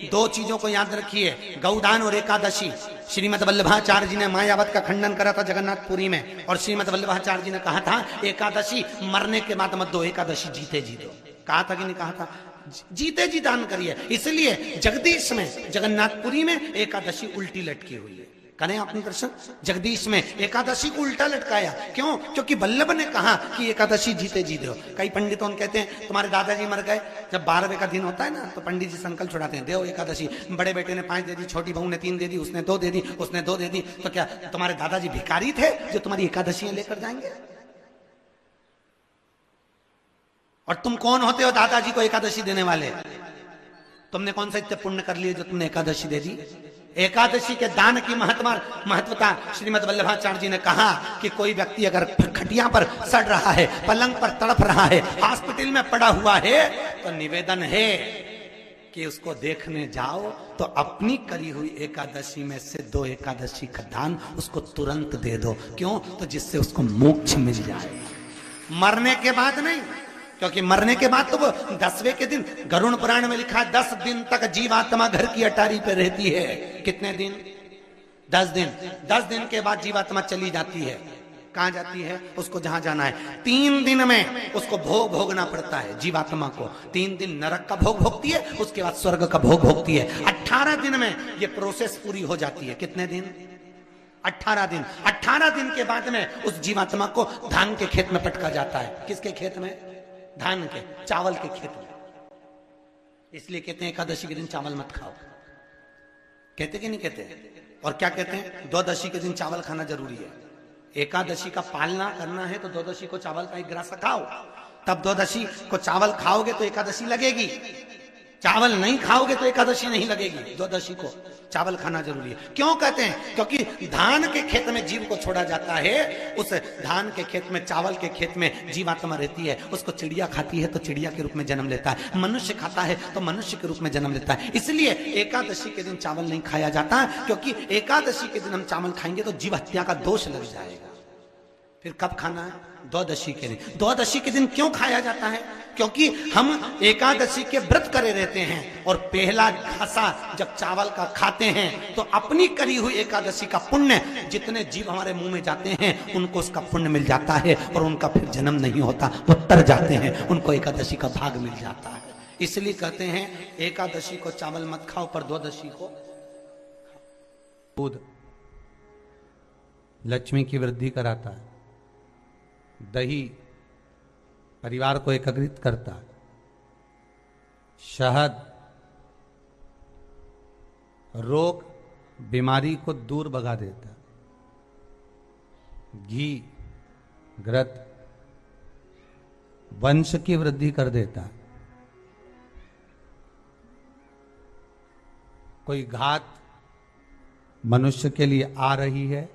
दो चीजों को याद रखिए, गौदान और एकादशी। श्रीमद वल्लभाचार्य जी ने मायावत का खंडन करा था जगन्नाथपुरी में, और श्रीमद वल्लभाचार्य जी ने कहा था एकादशी मरने के बाद मत दो, एकादशी जीते जी दो। कहा था कि नहीं कहा था? जीते जी दान करिए। इसलिए जगदीश में, जगन्नाथपुरी में एकादशी उल्टी लटकी हुई है। करें आपने दर्शन? जगदीश में एकादशी को उल्टा लटकाया, क्यों? क्योंकि वल्लभ ने कहा कि एकादशी जीते जी दो। कई पंडितों कहते हैं तुम्हारे दादाजी मर गए, जब 12वें का दिन होता है ना तो पंडित जी संकल्प छुड़ाते हैं, दो एकादशी। बड़े बेटे ने 5 दे दी, छोटी बहू ने 3 दे दी, उसने 2 दे दी, उसने 2 दे दी। तो क्या तुम्हारे दादाजी भिखारी थे जो तुम्हारी एकादशियां लेकर जाएंगे? और तुम कौन होते हो दादाजी को एकादशी देने वाले? तुमने कौन सा इतने पुण्य कर लिए जो तुमने एकादशी दे दी? एकादशी के दान की महत्वता श्रीमद वल्लभाचार्य जी ने कहा कि कोई व्यक्ति अगर खटिया पर सड़ रहा है, पलंग पर तड़प रहा है, हॉस्पिटल में पड़ा हुआ है, तो निवेदन है कि उसको देखने जाओ तो अपनी करी हुई एकादशी में से 2 एकादशी का दान उसको तुरंत दे दो। क्यों? तो जिससे उसको मोक्ष मिल जाए, मरने के बाद नहीं। क्योंकि मरने के बाद तो वो 10वें के दिन, गरुड़ पुराण में लिखा है 10 दिन तक जीवात्मा घर की अटारी पे रहती है। कितने दिन? 10 दिन। 10 दिन के बाद जीवात्मा चली जाती है। कहां जाती है? उसको जहां जाना है। 3 दिन में उसको भोग भोगना पड़ता है जीवात्मा को। 3 दिन नरक का भोग भोगती है, उसके बाद स्वर्ग का भोग भोगती है। 18 दिन में ये प्रोसेस पूरी हो जाती है। कितने दिन? 18 दिन। 18 दिन के बाद में उस जीवात्मा को धान के खेत में पटका जाता है। किसके खेत में? धान के, चावल के खेत में। इसलिए कहते हैं एकादशी के दिन चावल मत खाओ। कहते कि नहीं कहते? और क्या कहते हैं? द्वादशी के दिन चावल खाना जरूरी है। एकादशी का पालना करना है तो द्वादशी को चावल का 1 ग्रास खाओ, तब द्वादशी को चावल खाओगे तो एकादशी लगेगी। चावल नहीं खाओगे तो एकादशी नहीं लगेगी। द्वादशी को चावल खाना जरूरी है। क्यों कहते हैं? क्योंकि धान के खेत में जीव को छोड़ा जाता है, उस धान के खेत में, चावल के खेत में जीवात्मा रहती है। उसको चिड़िया खाती है तो चिड़िया के रूप में जन्म लेता है, मनुष्य खाता है तो मनुष्य के रूप में जन्म लेता है। इसलिए एकादशी के दिन चावल नहीं खाया जाता, क्योंकि एकादशी के दिन हम चावल खाएंगे तो जीव हत्या का दोष लग जाएगा। फिर कब खाना है? द्वादशी के दिन। द्वादशी के दिन क्यों खाया जाता है? क्योंकि हम एकादशी के व्रत करे रहते हैं, और पहला घासा जब चावल का खाते हैं तो अपनी करी हुई एकादशी का पुण्य जितने जीव हमारे मुंह में जाते हैं उनको उसका पुण्य मिल जाता है, और उनका फिर जन्म नहीं होता, वो तर जाते हैं, उनको एकादशी का भाग मिल जाता है। इसलिए कहते हैं एकादशी को चावल मत खाओ, पर द्वादशी को दूध लक्ष्मी की वृद्धि कराता है, दही परिवार को एकत्रित करता है, शहद रोग बीमारी को दूर भगा देता है, घी घृत वंश की वृद्धि कर देता है। कोई घात मनुष्य के लिए आ रही है,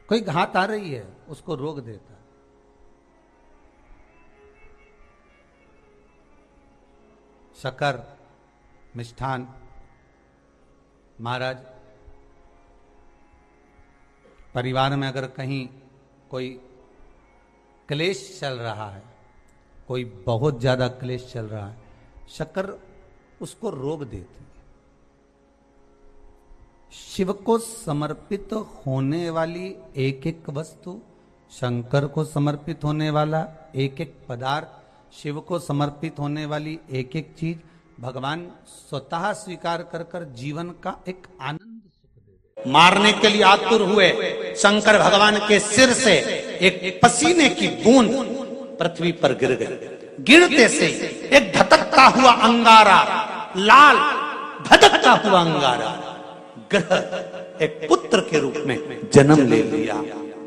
कोई घात आ रही है, उसको रोक देता है। शक्कर मिष्ठान, महाराज परिवार में अगर कहीं कोई क्लेश चल रहा है, कोई बहुत ज्यादा क्लेश चल रहा है, शक्कर उसको रोक देती है। शिव को समर्पित होने वाली एक एक वस्तु, शंकर को समर्पित होने वाला एक एक पदार्थ, शिव को समर्पित होने वाली एक एक चीज भगवान स्वतः स्वीकार कर कर जीवन का एक आनंद सुख दे। मारने के लिए आतुर हुए शंकर भगवान के सिर से एक पसीने की बूंद पृथ्वी पर गिर गई। गिरते से एक धधकता हुआ अंगारा, लाल धधकता हुआ अंगारा ग्रह एक पुत्र के रूप में जन्म ले लिया।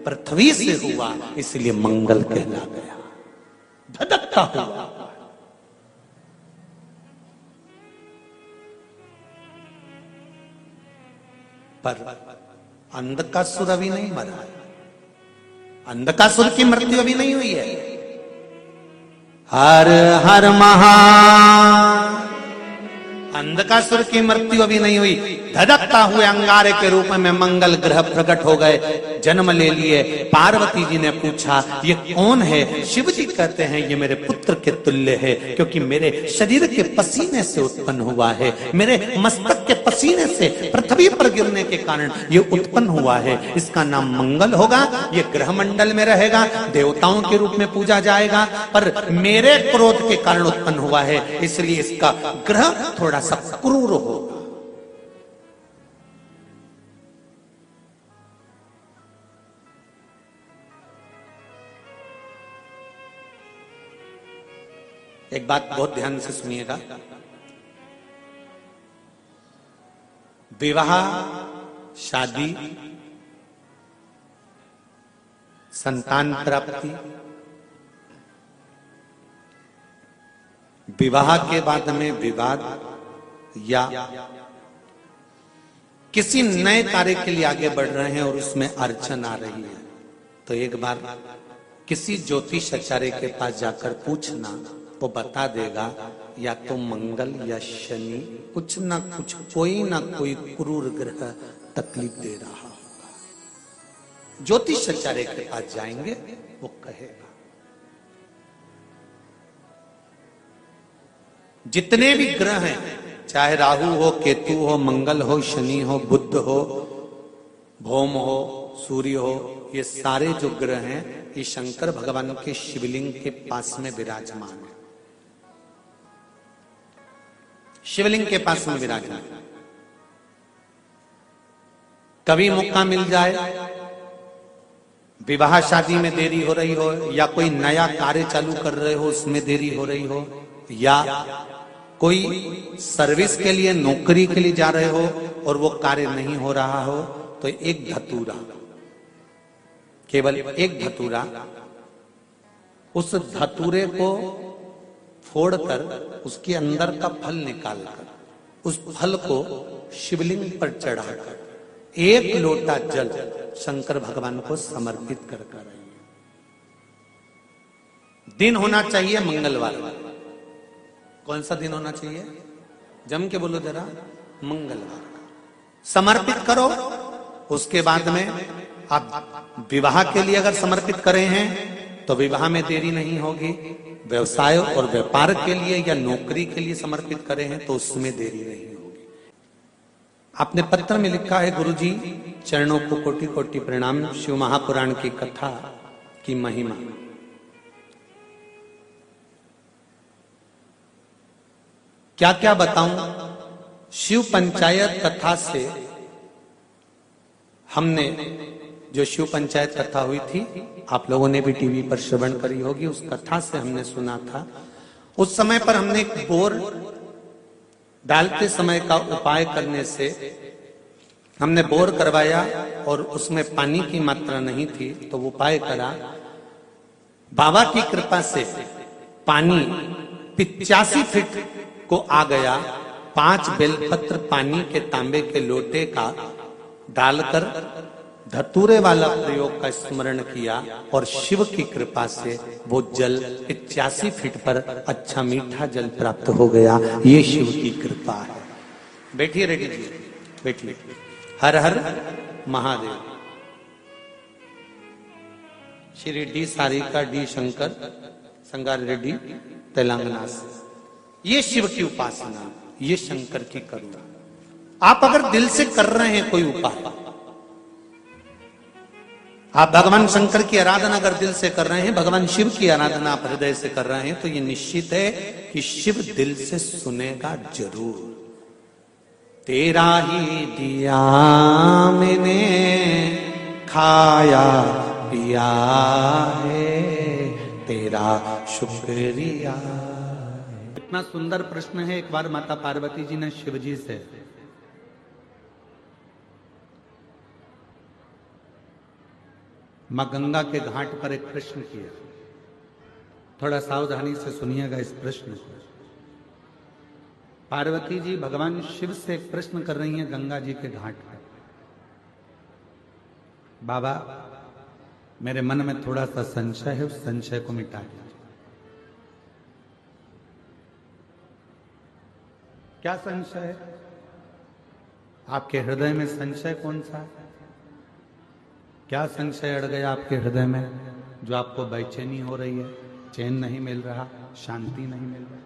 पृथ्वी से हुआ, इसलिए मंगल कहला गया। धधकता हुआ। पर अंधकासुर अभी नहीं मरा है, अंधकासुर की मृत्यु अभी नहीं हुई है। हर हर अंधकासुर की मृत्यु अभी नहीं हुई, धधकता हुए अंगारे के रूप में मंगल ग्रह प्रकट हो गए, जन्म ले लिए। पार्वती जी ने पूछा ये कौन है? शिव जी कहते हैं ये मेरे पुत्र के तुल्य है, क्योंकि मेरे शरीर के पसीने से उत्पन्न हुआ है, मेरे मस्तक के पसीने से पृथ्वी पर गिरने के कारण ये उत्पन्न हुआ है। इसका नाम मंगल होगा, ये ग्रह मंडल में रहेगा, देवताओं के रूप में पूजा जाएगा, पर मेरे क्रोध के कारण उत्पन्न हुआ है, इसलिए इसका ग्रह थोड़ा सा क्रूर होगा। एक बात बहुत ध्यान से सुनिएगा, विवाह, शादी, संतान प्राप्ति, विवाह के बाद में विवाद या किसी नए कार्य के लिए आगे बढ़ रहे हैं और उसमें अड़चन आ रही है, तो एक बार किसी ज्योतिष आचार्य के पास जाकर पूछना, वो बता देगा या तो मंगल या शनि कुछ ना कुछ, कोई ना कोई क्रूर ग्रह तकलीफ दे रहा होगा। ज्योतिष आचार्य के पास जाएंगे, वो कहेगा। जितने भी ग्रह हैं, चाहे राहु हो, केतु हो, मंगल हो, शनि हो, बुध हो, भौम हो, सूर्य हो, ये सारे जो ग्रह हैं ये शंकर भगवान के शिवलिंग के पास में विराजमान है, शिवलिंग के पास में विराजमान। कभी मौका मिल जाए, विवाह शादी में देरी हो रही हो, या कोई नया कार्य चालू कर रहे हो उसमें देरी हो रही हो, या कोई सर्विस के लिए, नौकरी के लिए जा रहे हो और वो कार्य नहीं हो रहा हो, तो एक धतूरा, केवल एक धतूरा, उस धतूरे को फोड़कर उसके अंदर का फल निकालकर उस फल को शिवलिंग पर चढ़ाकर एक लोटा जल शंकर भगवान को समर्पित कर आइए। दिन होना चाहिए मंगलवार। कौन सा दिन होना चाहिए? जम के बोलो जरा, मंगलवार का समर्पित करो। उसके बाद में आप विवाह के लिए अगर समर्पित करें हैं तो विवाह में देरी नहीं होगी, व्यवसाय और व्यापार के लिए या नौकरी के लिए समर्पित करें हैं तो उसमें देरी नहीं होगी। आपने पत्र में लिखा है, गुरुजी चरणों को कोटि कोटि प्रणाम, शिव महापुराण की कथा की महिमा। क्या क्या बताऊं? शिव पंचायत कथा से हमने, जो शिव पंचायत कथा हुई थी, आप लोगों ने भी टीवी पर श्रवण करी होगी, उस कथा से हमने सुना था। उस समय पर हमने एक बोर डालते समय का उपाय करने से हमने बोर करवाया और उसमें पानी की मात्रा नहीं थी, तो वो उपाय करा। बाबा की कृपा से पानी 85 फीट को आ गया। 5 बेलपत्र पानी के तांबे के लोटे का डालकर धतूरे वाला प्रयोग का स्मरण किया और शिव की कृपा से वो जल 85 फीट पर अच्छा मीठा जल प्राप्त हो गया। ये शिव की कृपा है। बैठिए रेड्डी जी, बैठिए। हर हर महादेव। श्री डी सारिका डी शंकर संगार रेड्डी तेलंगाना से। ये शिव की उपासना, ये शंकर की करुणा। आप अगर दिल से कर रहे हैं कोई उपाय, आप भगवान शंकर की आराधना अगर दिल से कर रहे हैं, भगवान शिव की आराधना आप हृदय से कर रहे हैं, तो ये निश्चित है कि शिव दिल से सुनेगा जरूर। तेरा ही दिया मैंने खाया पिया है, तेरा शुक्रिया। इतना सुंदर प्रश्न है। एक बार माता पार्वती जी ने शिव जी से मां गंगा के घाट पर एक प्रश्न किया। थोड़ा सावधानी से सुनिएगा इस प्रश्न को। पार्वती जी भगवान शिव से एक प्रश्न कर रही हैं गंगा जी के घाट पर, बाबा मेरे मन में थोड़ा सा संशय है, उस संशय को मिटा दीजिए। क्या संशय है? आपके हृदय में संशय कौन सा है? क्या संशय अड़ गया आपके हृदय में जो आपको बेचैनी हो रही है, चैन नहीं मिल रहा, शांति नहीं मिल रहा?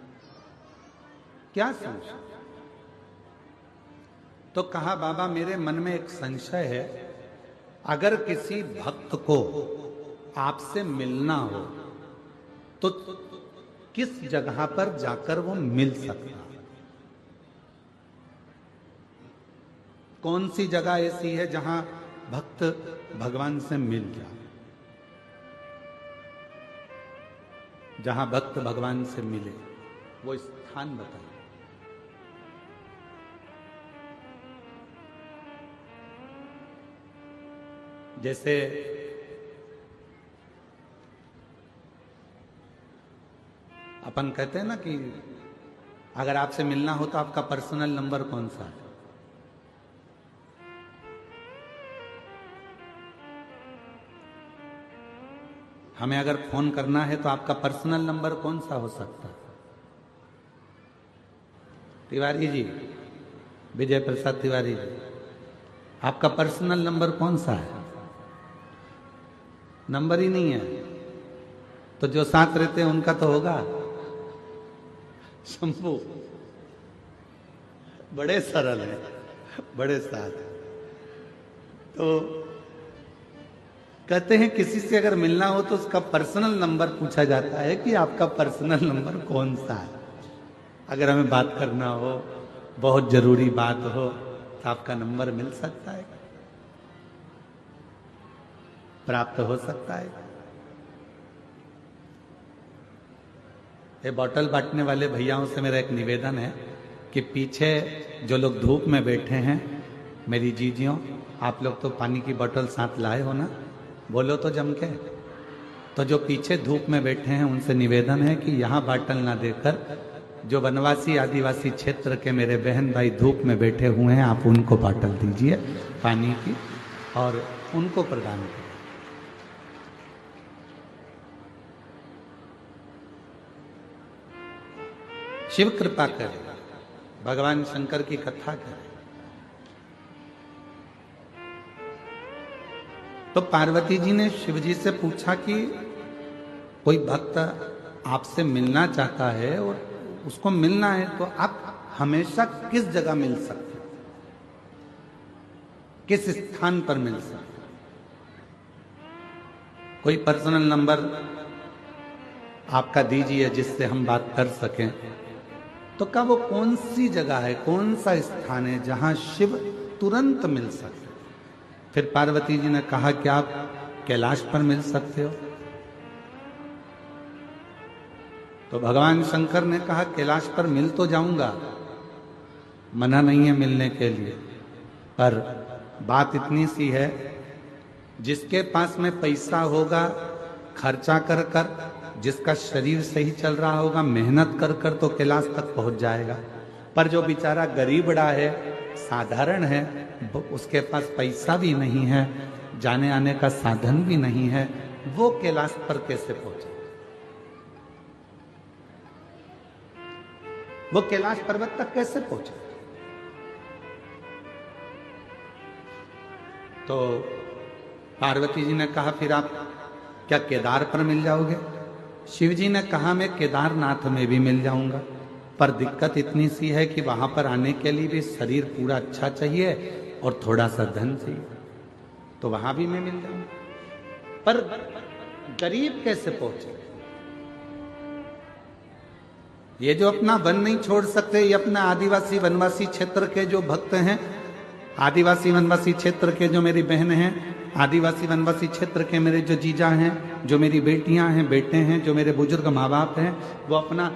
क्या संशय? तो कहा बाबा मेरे मन में एक संशय है, अगर किसी भक्त को आपसे मिलना हो तो किस जगह पर जाकर वो मिल सकता है? कौन सी जगह ऐसी है जहां भक्त भगवान से मिल जाए? जहां भक्त भगवान से मिले वो स्थान बताइए। जैसे अपन कहते हैं ना कि अगर आपसे मिलना हो तो आपका पर्सनल नंबर कौन सा है? हमें अगर फोन करना है तो आपका पर्सनल नंबर कौन सा हो सकता है? तिवारी जी, विजय प्रसाद तिवारी जी, आपका पर्सनल नंबर कौन सा है? नंबर ही नहीं है तो जो साथ रहते हैं उनका तो होगा। शंभू बड़े सरल है, बड़े साथ। तो कहते हैं किसी से अगर मिलना हो तो उसका पर्सनल नंबर पूछा जाता है कि आपका पर्सनल नंबर कौन सा है। अगर हमें बात करना हो, बहुत जरूरी बात हो तो आपका नंबर मिल सकता है, प्राप्त हो सकता है। ये बॉटल बांटने वाले भैयाओं से मेरा एक निवेदन है कि पीछे जो लोग धूप में बैठे हैं, मेरी जीजियों, आप लोग तो पानी की बोतल साथ लाए हो ना, बोलो तो जम के। तो जो पीछे धूप में बैठे हैं उनसे निवेदन है कि यहाँ बाटल ना देकर जो वनवासी आदिवासी क्षेत्र के मेरे बहन भाई धूप में बैठे हुए हैं, आप उनको बाटल दीजिए पानी की और उनको प्रदान करें। शिव कृपा करे, भगवान शंकर की कथा करे। तो पार्वती जी ने शिव जी से पूछा कि कोई भक्त आपसे मिलना चाहता है और उसको मिलना है तो आप हमेशा किस जगह मिल सकते हैं, किस स्थान पर मिल सकते हैं? कोई पर्सनल नंबर आपका दीजिए जिससे हम बात कर सकें। तो क्या वो कौन सी जगह है, कौन सा स्थान है जहां शिव तुरंत मिल सकते? फिर पार्वती जी ने कहा कि आप कैलाश पर मिल सकते हो। तो भगवान शंकर ने कहा कैलाश पर मिल तो जाऊंगा, मना नहीं है मिलने के लिए, पर बात इतनी सी है, जिसके पास में पैसा होगा खर्चा कर कर, जिसका शरीर सही चल रहा होगा मेहनत कर कर तो कैलाश तक पहुंच जाएगा। पर जो बेचारा गरीबड़ा है, साधारण है, उसके पास पैसा भी नहीं है, जाने आने का साधन भी नहीं है, वो कैलाश पर कैसे पहुंचे? वो कैलाश पर्वत तक कैसे पहुंचे? तो पार्वती जी ने कहा फिर आप क्या केदार पर मिल जाओगे? शिव जी ने कहा मैं केदारनाथ में भी मिल जाऊंगा, पर दिक्कत इतनी सी है कि वहां पर आने के लिए भी शरीर पूरा अच्छा चाहिए और थोड़ा सा धन चाहिए, तो वहां भी मैं मिल जाऊंगा। पर गरीब कैसे पहुंचे? ये जो अपना वन नहीं छोड़ सकते, ये अपना आदिवासी वनवासी क्षेत्र के जो भक्त हैं, आदिवासी वनवासी क्षेत्र के जो मेरी बहन हैं, आदिवासी वनवासी क्षेत्र के मेरे जो जीजा हैं, जो मेरी बेटियां हैं, बेटे हैं, जो मेरे बुजुर्ग माँ बाप हैं, वो अपना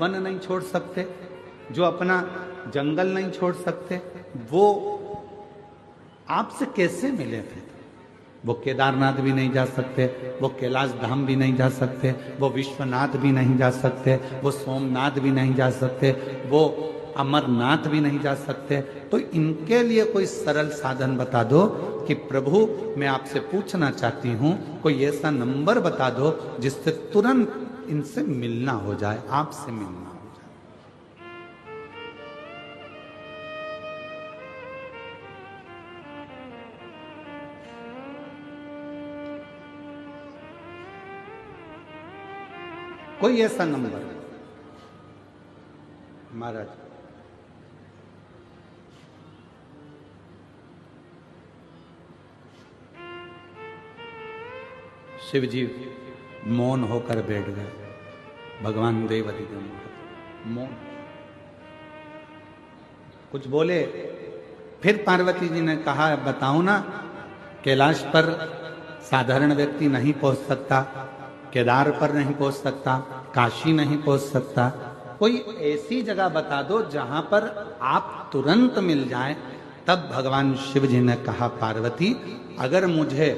वन नहीं छोड़ सकते, जो अपना जंगल नहीं छोड़ सकते, वो आपसे कैसे मिले? फिर वो केदारनाथ भी नहीं जा सकते, वो कैलाश धाम भी नहीं जा सकते, वो विश्वनाथ भी नहीं जा सकते, वो सोमनाथ भी नहीं जा सकते, वो अमरनाथ भी नहीं जा सकते। तो इनके लिए कोई सरल साधन बता दो कि प्रभु मैं आपसे पूछना चाहती हूं, कोई ऐसा नंबर बता दो जिससे तुरंत इनसे मिलना हो जाए, आपसे मिलना हो जाए। कोई ऐसा नंबर महाराज। शिव जी मौन होकर बैठ गए। भगवान देवती मौन, कुछ बोले। फिर पार्वती जी ने कहा, बताओ ना, कैलाश पर साधारण व्यक्ति नहीं पहुंच सकता, केदार पर नहीं पहुंच सकता, काशी नहीं पहुंच सकता, कोई ऐसी जगह बता दो जहां पर आप तुरंत मिल जाएं। तब भगवान शिव जी ने कहा, पार्वती अगर मुझे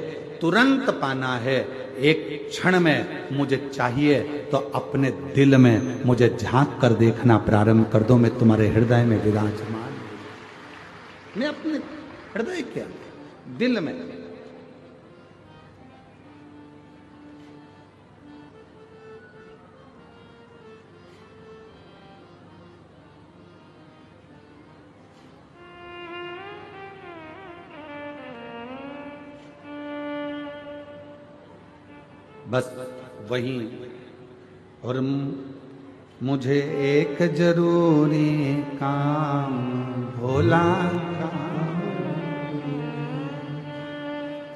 तुरंत पाना है, एक क्षण में मुझे चाहिए, तो अपने दिल में मुझे झांक कर देखना प्रारंभ कर दो। मैं तुम्हारे हृदय में विराजमान, मैं अपने हृदय के दिल में। बस वही। और मुझे एक जरूरी काम भोला का,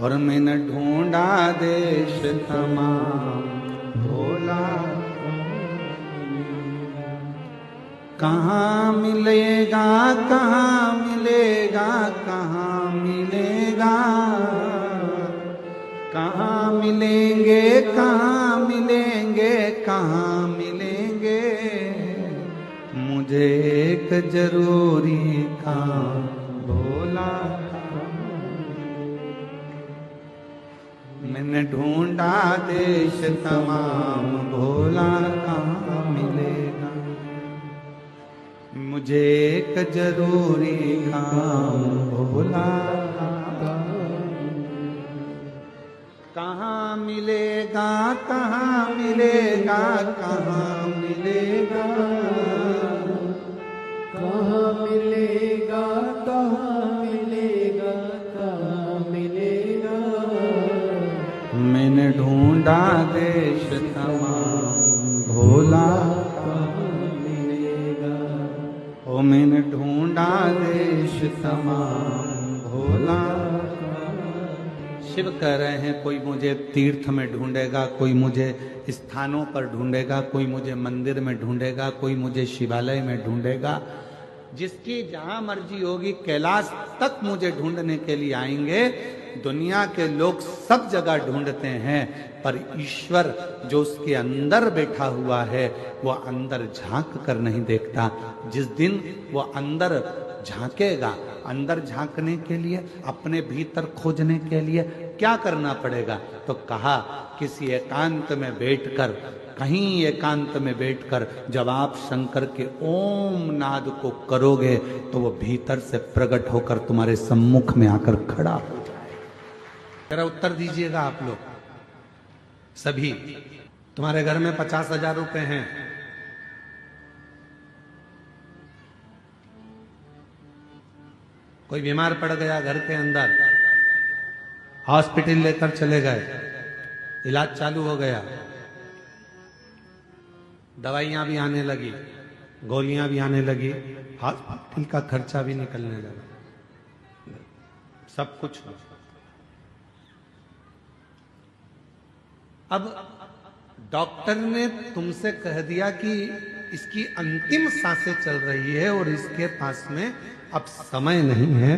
और मैंने ढूंढा देश तमाम भोला, कहाँ मिलेगा, कहाँ मिलेगा, कहाँ मिलेगा, कहाँ मिलेंगे, कहाँ मिलेंगे, कहाँ मिलेंगे, मुझे एक जरूरी काम भोला। मैंने ढूंढा देश तमाम भोला, कहाँ मिलेगा, मुझे एक जरूरी काम भोला। कहाँ मिलेगा, कहाँ मिलेगा, कहाँ मिलेगा, कहाँ मिलेगा, कहाँ मिलेगा, कहाँ मिलेगा, मैंने ढूंढा देश तमाम भोला, कहाँ मिलेगा, ओ मैंने ढूंढा देश तमाम भोला। शिव कह रहे हैं, कोई मुझे तीर्थ में ढूंढेगा, कोई मुझे स्थानों पर ढूंढेगा, कोई मुझे मंदिर में ढूंढेगा, कोई मुझे शिवालय में ढूंढेगा, जिसकी जहां मर्जी होगी कैलाश तक मुझे ढूंढने के लिए आएंगे। दुनिया के लोग सब जगह ढूंढते हैं, पर ईश्वर जो उसके अंदर बैठा हुआ है वो अंदर झांक कर नहीं देखता। जिस दिन वो अंदर झांकेगा, अंदर झांकने के लिए, अपने भीतर खोजने के लिए क्या करना पड़ेगा? तो कहा, किसी एकांत में बैठकर, कहीं एकांत में बैठकर जब आप शंकर के ओम नाद को करोगे तो वो भीतर से प्रकट होकर तुम्हारे सम्मुख में आकर खड़ा हो जाए। जरा उत्तर दीजिएगा आप लोग सभी। तुम्हारे घर में 50,000 रुपए हैं, कोई बीमार पड़ गया घर के अंदर, हॉस्पिटल लेकर चले गए, इलाज चालू हो गया, दवाइयां भी आने लगी, गोलियां भी आने लगी, हॉस्पिटल का खर्चा भी निकलने लगा, सब कुछ। अब डॉक्टर ने तुमसे कह दिया कि इसकी अंतिम सांसें चल रही है और इसके पास में अब समय नहीं है,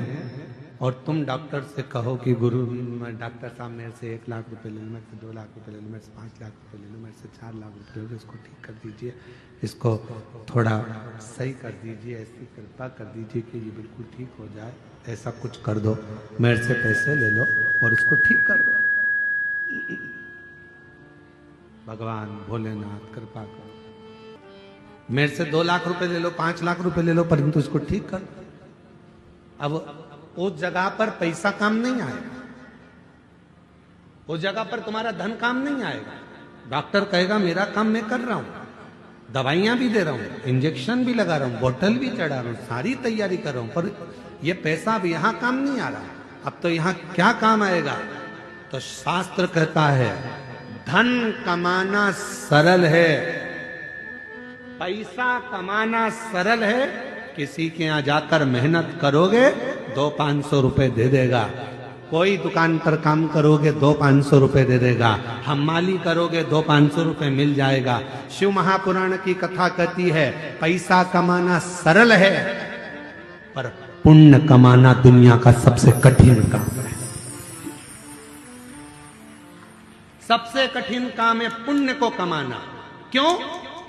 और तुम डॉक्टर से कहो कि गुरु डॉक्टर साहब मेरे से 1 लाख रुपए ले लो, मेरे से 2 लाख रुपए ले लो, मेरे से 5 लाख रुपए ले लो, मेरे से 4 लाख रुपए ले लो, इसको ठीक कर दीजिए, इसको थोड़ा सही कर दीजिए, ऐसी कृपा कर दीजिए कि ये बिल्कुल ठीक हो जाए, ऐसा कुछ कर दो, मेरे से पैसे ले लो और इसको ठीक कर दो। भगवान भोलेनाथ कृपा करो, मेरे से 2 लाख रुपए ले लो, 5 लाख रुपए ले लो, परंतु इसको ठीक कर दो। अब उस जगह पर पैसा काम नहीं आएगा, उस जगह पर तुम्हारा धन काम नहीं आएगा। डॉक्टर कहेगा मेरा काम मैं कर रहा हूं, दवाइयां भी दे रहा हूं, इंजेक्शन भी लगा रहा हूं, बोतल भी चढ़ा रहा हूं, सारी तैयारी कर रहा हूं, पर यह पैसा अब यहां काम नहीं आ रहा। अब तो यहां क्या काम आएगा? तो शास्त्र कहता है धन कमाना सरल है, पैसा कमाना सरल है, किसी के यहां जाकर मेहनत करोगे 200-500 रुपए दे देगा। कोई दुकान पर काम करोगे 200-500 रुपए दे देगा। हमाली करोगे 200-500 रुपए मिल जाएगा। शिव महापुराण की कथा कहती है पैसा कमाना सरल है, पर पुण्य कमाना दुनिया का सबसे कठिन काम है। सबसे कठिन काम है पुण्य को कमाना। क्यों?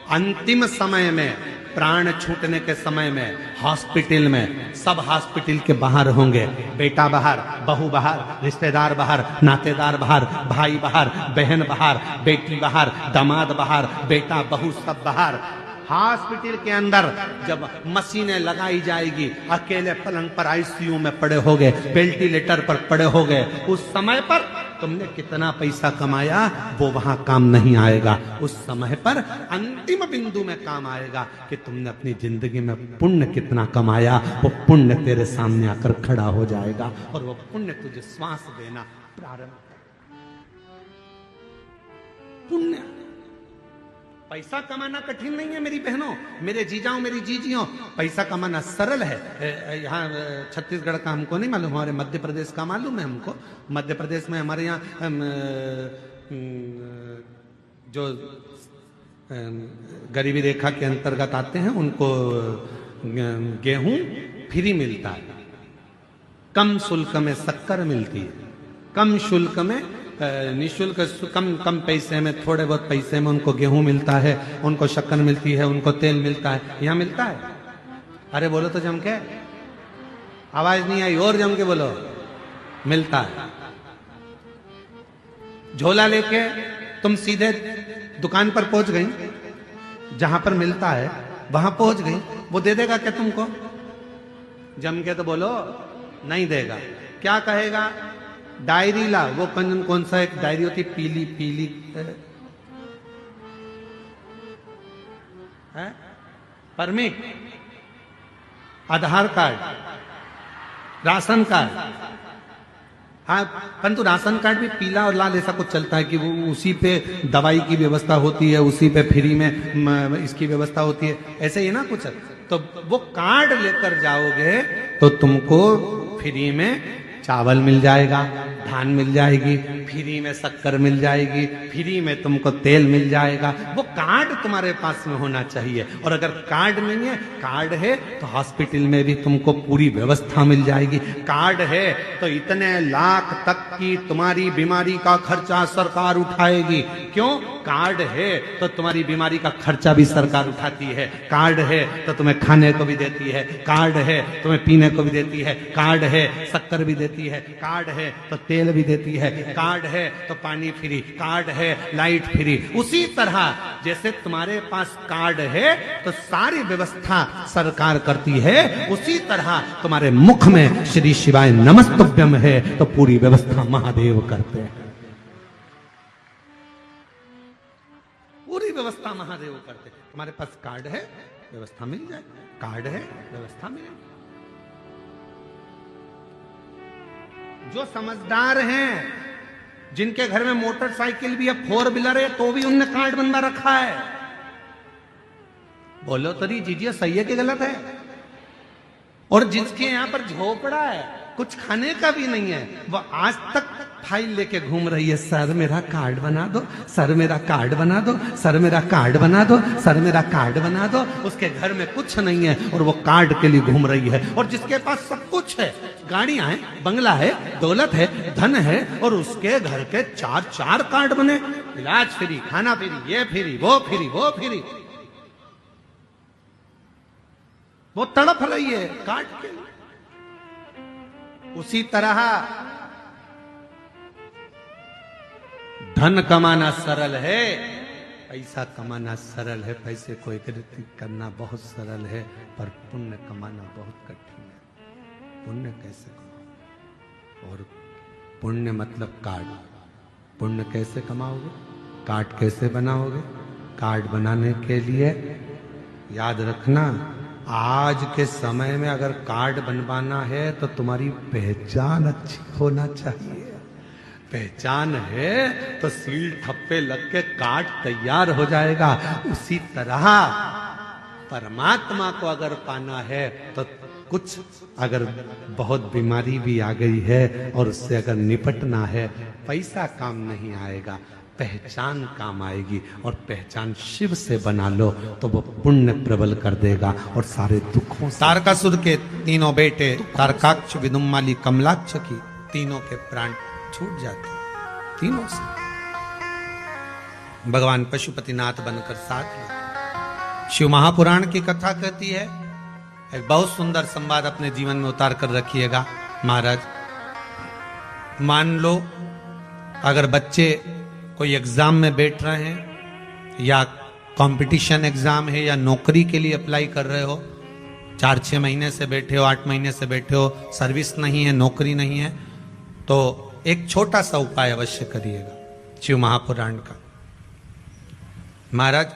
अंतिम समय में, प्राण छूटने के समय में, हॉस्पिटल में, सब हॉस्पिटल के बाहर होंगे। बेटा बाहर, बहू बाहर, रिश्तेदार बाहर, नातेदार बाहर, भाई बाहर, बहन बाहर, बेटी बाहर, दामाद बाहर, बेटा बहू सब बाहर। हॉस्पिटल के अंदर जब मशीनें लगाई जाएगी, अकेले पलंग पर आईसीयू में पड़े होगे, वेंटिलेटर पर पड़े होगे, उस समय पर तुमने कितना पैसा कमाया वो वहां काम नहीं आएगा। उस समय पर अंतिम बिंदु में काम आएगा कि तुमने अपनी जिंदगी में पुण्य कितना कमाया। वो पुण्य तेरे सामने आकर खड़ा हो जाएगा और वो पुण्य तुझे श्वास देना प्रारंभ कर। पुण्य, पैसा कमाना कठिन नहीं है मेरी बहनों, मेरे जीजाओं, मेरी जीजियों। पैसा कमाना सरल है। यहाँ छत्तीसगढ़ का हमको नहीं मालूम, हमारे मध्य प्रदेश का मालूम है हमको। मध्य प्रदेश में हमारे यहाँ जो गरीबी रेखा के अंतर्गत आते हैं उनको गेहूं फ्री मिलता है, कम शुल्क में शक्कर मिलती है, कम शुल्क में, निःशुल्क, कम पैसे में, थोड़े बहुत पैसे में उनको गेहूं मिलता है, उनको शक्कर मिलती है, उनको तेल मिलता है। यहाँ मिलता है? अरे बोलो तो जम के, आवाज नहीं आई, और जम के बोलो। मिलता है। झोला लेके तुम सीधे दुकान पर पहुंच गई, जहां पर मिलता है वहां पहुंच गई, वो दे देगा क्या तुमको? जम के तो बोलो, नहीं देगा। क्या कहेगा? डायरी ला। वो कौन सा एक डायरी होती, पीली पीली है, परमिट, आधार कार्ड, राशन कार्ड। हाँ, परंतु राशन कार्ड भी पीला और लाल ऐसा कुछ चलता है कि वो उसी पे दवाई की व्यवस्था होती है, उसी पे फ्री में इसकी व्यवस्था होती है, ऐसे ही ना कुछ। तो वो कार्ड लेकर जाओगे तो तुमको फ्री में चावल मिल जाएगा, धान मिल जाएगी, फ्री में शक्कर मिल जाएगी, फ्री में तुमको तेल मिल जाएगा। वो कार्ड तुम्हारे पास में होना चाहिए। और अगर कार्ड नहीं है, कार्ड है तो हॉस्पिटल में भी तुमको पूरी व्यवस्था मिल जाएगी। कार्ड है तो इतने लाख तक की तुम्हारी बीमारी का खर्चा सरकार उठाएगी। क्यों? कार्ड है तो तुम्हारी बीमारी का खर्चा भी सरकार उठाती है। कार्ड है तो तुम्हें खाने को भी देती है, कार्ड है तुम्हें पीने को भी देती है, कार्ड है शक्कर भी देती है, कार्ड है तो तेल भी देती है, कार्ड है तो पानी फ्री, कार्ड है लाइट फ्री। उसी तरह जैसे तुम्हारे पास कार्ड है तो सारी व्यवस्था सरकार करती है, उसी तरह तुम्हारे मुख में श्री शिवाय नमस्तुभ्यम है तो पूरी व्यवस्था महादेव करते हैं। पूरी व्यवस्था महादेव करते। तुम्हारे पास कार्ड है, व्यवस्था मिल जाए, कार्ड है, व्यवस्था मिले। जो समझदार हैं, जिनके घर में मोटरसाइकिल भी है, 4 व्हीलर है, तो भी उनने कार्ड बनवा रखा है। बोलो तरी जीजिए, सही है कि गलत है? और जिसके यहां पर झोपड़ा है, कुछ खाने का भी नहीं है, वो आज तक फाइल लेके घूम रही है, सर मेरा कार्ड बना दो, सर मेरा कार्ड बना दो, सर मेरा कार्ड बना दो, सर मेरा कार्ड बना दो। उसके घर में कुछ नहीं है और वो कार्ड के लिए घूम रही है। और जिसके पास सब कुछ है, गाड़ियां हैं, बंगला है, दौलत है, धन है, और उसके घर के 4 कार्ड बने, इलाज फ्री, खाना फ्री, ये फ्री, वो फ्री, वो फ्री। वो तड़प रही है कार्ड के लिए। उसी तरह धन कमाना सरल है, पैसा कमाना सरल है, पैसे को एकत्रित करना बहुत सरल है, पर पुण्य कमाना बहुत कठिन है। पुण्य कैसे कमाओ? और पुण्य मतलब कार्ड। पुण्य कैसे कमाओगे? कार्ड कैसे बनाओगे? कार्ड बनाने के लिए याद रखना, आज के समय में अगर कार्ड बनवाना है तो तुम्हारी पहचान अच्छी होना चाहिए। पहचान है तो सील ठप्पे लग के कार्ड तैयार हो जाएगा। उसी तरह परमात्मा को अगर पाना है तो कुछ अगर बहुत बीमारी भी आ गई है और उससे अगर निपटना है, पैसा काम नहीं आएगा, पहचान काम आएगी। और पहचान शिव से बना लो तो वो पुण्य प्रबल कर देगा और सारे दुखों से। तारकासुर के तीनों बेटे तारकाक्ष, विदुम्माली, कमलाक्ष की तीनों के प्राण छूट जाते तीनों से। भगवान पशुपतिनाथ बनकर साथ लेते। शिव महापुराण की कथा कहती है, एक बहुत सुंदर संवाद अपने जीवन में उतार कर रखिएगा। महाराज, मान लो अगर बच्चे कोई एग्जाम में बैठ रहे हैं या कंपटीशन एग्जाम है या नौकरी के लिए अप्लाई कर रहे हो, 4-6 महीने से बैठे हो, 8 महीने से बैठे हो, सर्विस नहीं है, नौकरी नहीं है, तो एक छोटा सा उपाय अवश्य करिएगा शिव महापुराण का। महाराज,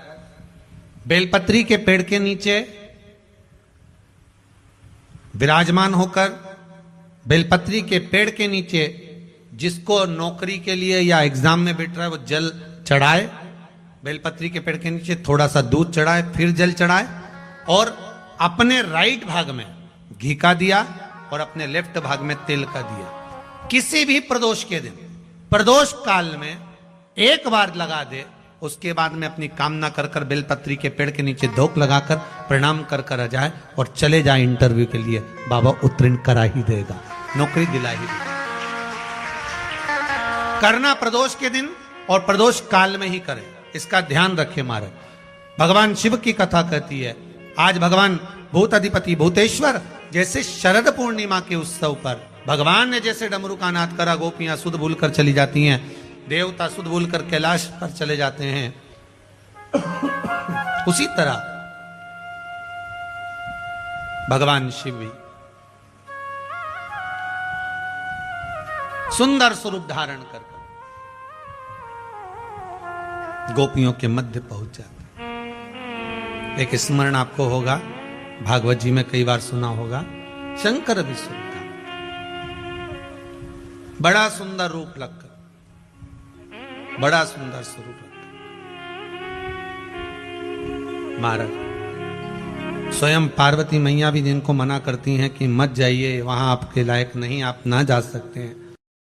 बेलपत्री के पेड़ के नीचे विराजमान होकर, बेलपत्री के पेड़ के नीचे जिसको नौकरी के लिए या एग्जाम में बैठ रहा है वो जल चढ़ाए, बेलपत्री के पेड़ के नीचे थोड़ा सा दूध चढ़ाए, फिर जल चढ़ाए और अपने राइट भाग में घी का दिया और अपने लेफ्ट भाग में तेल का दिया। किसी भी प्रदोष के दिन, प्रदोष काल में एक बार लगा दे, उसके बाद में अपनी कामना कर कर बेलपत्री के पेड़ के नीचे धोख लगाकर प्रणाम कर कर आ जाए और चले जाए इंटरव्यू के लिए, बाबा उत्तीर्ण करा ही देगा, नौकरी दिला ही देगा। करना प्रदोष के दिन और प्रदोष काल में ही करें, इसका ध्यान रखें महाराज। भगवान शिव की कथा कहती है, आज भगवान भूत अधिपति भूतेश्वर जैसे शरद पूर्णिमा के उत्सव पर भगवान ने जैसे डमरू का नाद करा, गोपियां सुध भूल कर चली जाती हैं, देवता सुध भूल कर कैलाश पर चले जाते हैं, उसी तरह भगवान शिव भी सुंदर स्वरूप धारण कर गोपियों के मध्य पहुंच जाते हैं। एक स्मरण आपको होगा, भागवत जी में कई बार सुना होगा, शंकर भी सुनता, बड़ा सुंदर रूप लगकर, बड़ा सुंदर स्वरूप लगकर। महाराज, स्वयं पार्वती मैया भी जिनको मना करती हैं कि मत जाइए वहां, आपके लायक नहीं, आप ना जा सकते हैं,